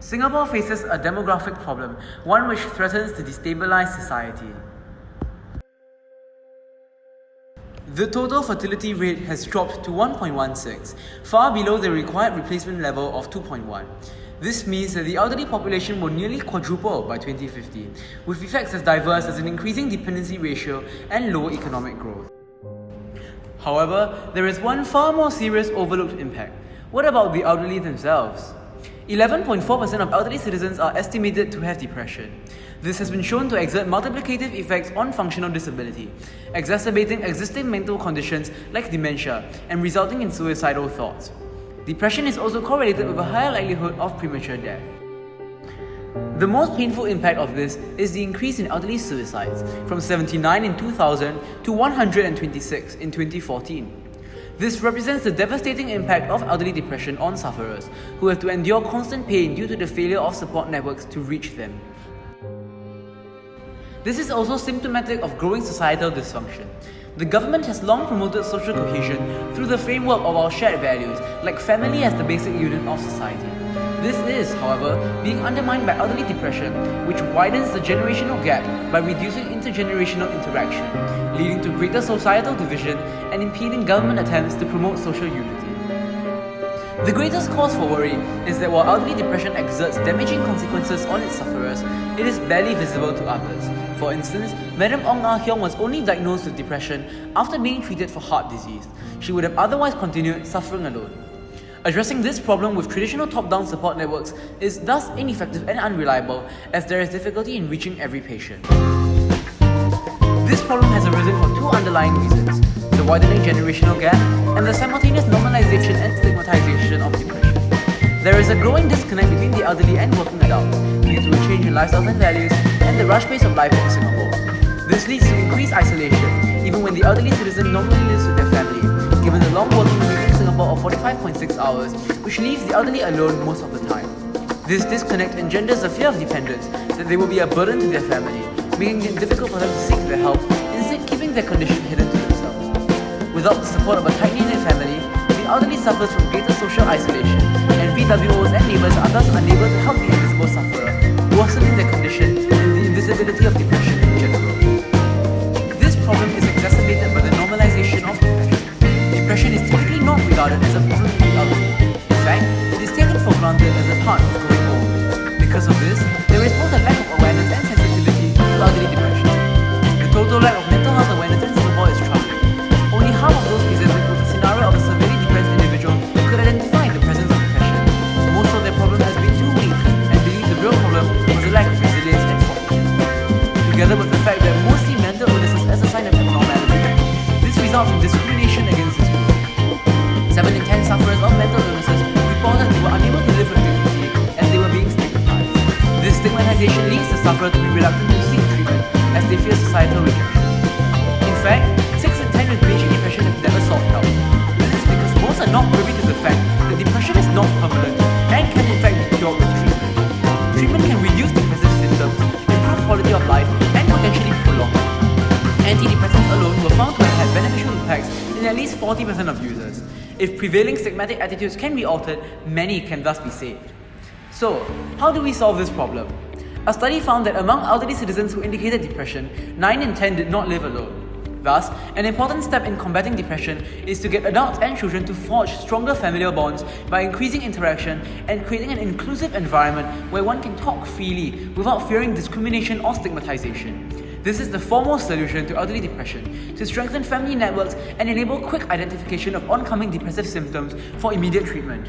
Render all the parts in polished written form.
Singapore faces a demographic problem, one which threatens to destabilize society. The total fertility rate has dropped to 1.16, far below the required replacement level of 2.1. This means that the elderly population will nearly quadruple by 2050, with effects as diverse as an increasing dependency ratio and low economic growth. However, there is one far more serious overlooked impact. What about the elderly themselves? 11.4% of elderly citizens are estimated to have depression. This has been shown to exert multiplicative effects on functional disability, exacerbating existing mental conditions like dementia and resulting in suicidal thoughts. Depression is also correlated with a higher likelihood of premature death. The most painful impact of this is the increase in elderly suicides, from 79 in 2000 to 126 in 2014. This represents the devastating impact of elderly depression on sufferers, who have to endure constant pain due to the failure of support networks to reach them. This is also symptomatic of growing societal dysfunction. The government has long promoted social cohesion through the framework of our shared values, like family as the basic unit of society. This is, however, being undermined by elderly depression, which widens the generational gap by reducing intergenerational interaction, leading to greater societal division and impeding government attempts to promote social unity. The greatest cause for worry is that while elderly depression exerts damaging consequences on its sufferers, it is barely visible to others. For instance, Madam Ong Ah Hyong was only diagnosed with depression after being treated for heart disease. She would have otherwise continued suffering alone. Addressing this problem with traditional top-down support networks is thus ineffective and unreliable, as there is difficulty in reaching every patient. This problem has arisen for two underlying reasons: the widening generational gap and the simultaneous normalization and stigmatization of depression. There is a growing disconnect between the elderly and working adults due to a change in lifestyles and values and the rush pace of life in Singapore. This leads to increased isolation, even when the elderly citizen normally lives with their family, given the long working week in Singapore of 45.6 hours, which leaves the elderly alone most of the time. This disconnect engenders a fear of dependence, that they will be a burden to their family, making it difficult for them to seek their help, instead keeping their condition hidden to themselves. Without the support of a tightly-knit family, the elderly suffers from greater social isolation, and VWOs and neighbours are thus unable to help the invisible sufferer, worsening their condition and the invisibility of depression in general. This problem is exacerbated by the normalization of depression. Depression is typically not regarded as a problem in the elderly. In fact, it is taken for granted as a part of growing old. Because of this, there is both a lack of awareness and sensitivity to elderly depression. The total lack of mental health awareness in Singapore is troubling. Only half of those presented with a scenario of a severely depressed individual could identify the presence of depression. Most of their problem has been too weak and believe the real problem was a lack of resilience and fortitude. Together with the fact that most see mental illnesses as a sign of abnormality, this results in discrimination against this group. 7 in 10 sufferers of mental illnesses reported they were unable to live with dignity as they were being stigmatized. This stigmatization leads the sufferer to be reluctant to seek treatment as they fear societal rejection. In fact, 6 in 10 with major depression have never sought help. This is because most are not privy to the fact that depression is not permanent and can in fact be cured with treatment. Treatment can reduce depressive symptoms, improve quality of life, and potentially prolong it. Antidepressants alone were found to have had beneficial impacts in at least 40% of users. If prevailing stigmatic attitudes can be altered, many can thus be saved. So, how do we solve this problem? A study found that among elderly citizens who indicated depression, 9 in 10 did not live alone. Thus, an important step in combating depression is to get adults and children to forge stronger familial bonds by increasing interaction and creating an inclusive environment where one can talk freely without fearing discrimination or stigmatization. This is the foremost solution to elderly depression, to strengthen family networks and enable quick identification of oncoming depressive symptoms for immediate treatment.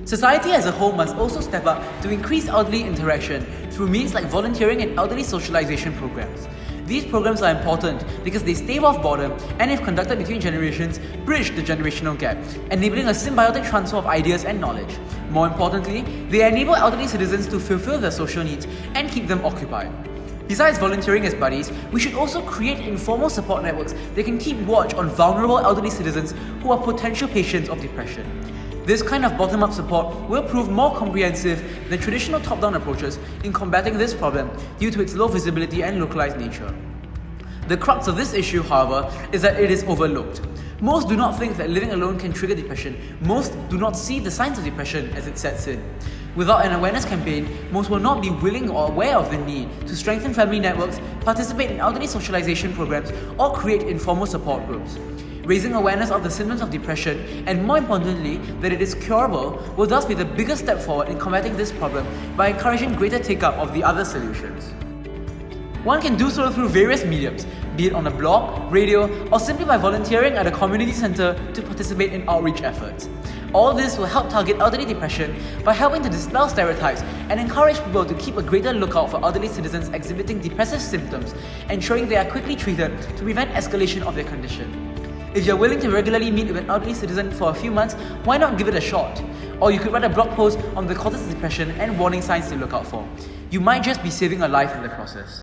Society as a whole must also step up to increase elderly interaction through means like volunteering and elderly socialization programs. These programs are important because they stave off boredom and, if conducted between generations, bridge the generational gap, enabling a symbiotic transfer of ideas and knowledge. More importantly, they enable elderly citizens to fulfill their social needs and keep them occupied. Besides volunteering as buddies, we should also create informal support networks that can keep watch on vulnerable elderly citizens who are potential patients of depression. This kind of bottom-up support will prove more comprehensive than traditional top-down approaches in combating this problem due to its low visibility and localized nature. The crux of this issue, however, is that it is overlooked. Most do not think that living alone can trigger depression. Most do not see the signs of depression as it sets in. Without an awareness campaign, most will not be willing or aware of the need to strengthen family networks, participate in elderly socialization programs, or create informal support groups. Raising awareness of the symptoms of depression, and more importantly, that it is curable, will thus be the biggest step forward in combating this problem by encouraging greater take-up of the other solutions. One can do so through various mediums, be it on a blog, radio, or simply by volunteering at a community centre to participate in outreach efforts. All this will help target elderly depression by helping to dispel stereotypes and encourage people to keep a greater lookout for elderly citizens exhibiting depressive symptoms, ensuring they are quickly treated to prevent escalation of their condition. If you're willing to regularly meet with an elderly citizen for a few months, why not give it a shot? Or you could write a blog post on the causes of depression and warning signs to look out for. You might just be saving a life in the process.